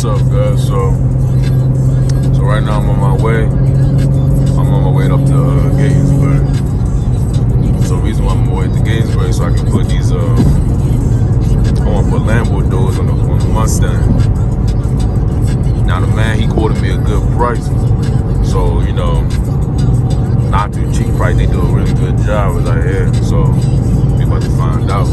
up, guys? So right now I'm on my way. I'm on my way up to Gettysburg. So the reason why I'm on my way to Gettysburg so I can put these I want to put Lambo doors on the Mustang. Now the man, he quoted me a good price. So not too cheap price. They do a really good job as I hear. So we about to find out.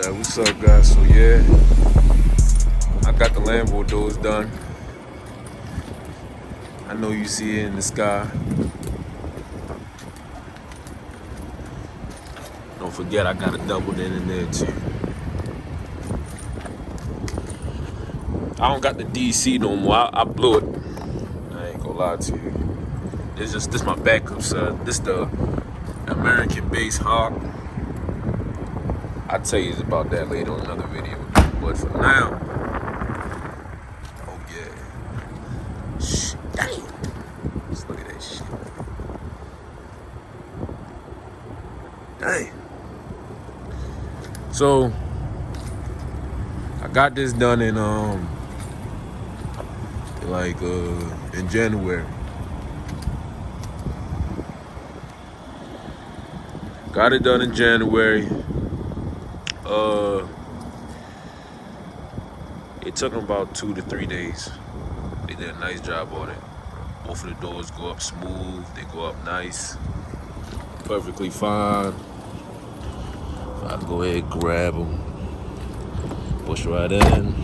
What's up, guys? So yeah, I got the Lambo doors done. I know you see it in the sky. Don't forget I got a double in there too. I don't got the DC no more. I blew it. I ain't gonna lie to you. This my backup, son. This the American base Hawk. I'll tell you about that later on another video. But for now, oh yeah. Shit, damn. Just look at that shit. Dang. So I got this done in in January. Got it done in January. It took them about 2 to 3 days. They did a nice job on it. Both of the doors go up smooth. They go up nice. Perfectly fine. I go ahead and grab them. Push right in.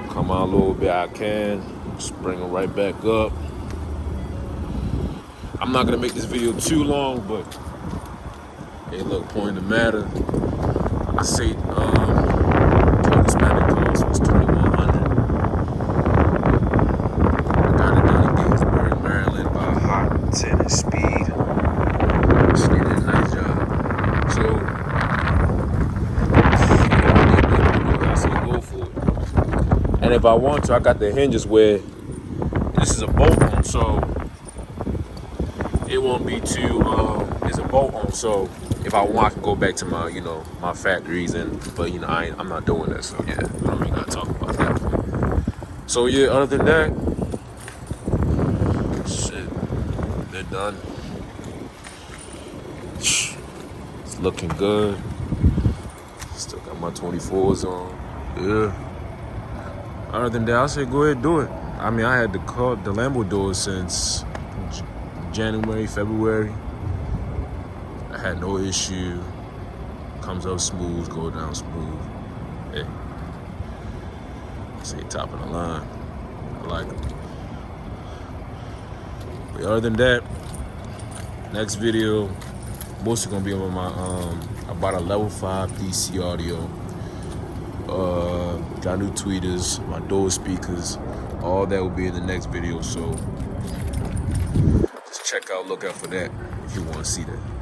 Come out a little bit, I can. Just bring them right back up. I'm not gonna make this video too long, but hey, look, point of the matter. I say total Hispanic cost was $2,100. And if I want to, I got the hinges where this is a bolt on, so it won't be too, it's a bolt on, so if I want, I can go back to my, you know, my factories, but you know, I'm not doing that, so yeah, I don't even gotta talk about that. So yeah, other than that, shit, they're done. It's looking good. Still got my 24s on. Yeah. Other than that, I say go ahead and do it. I mean, I had the Lambo doors since January, February. I had no issue. Comes up smooth, go down smooth. Hey, I say top of the line. I like it. But other than that, next video mostly gonna be on my I bought a level 5 DC audio. Got new tweeters, my door speakers. All that will be in the next video, so just look out for that if you want to see that.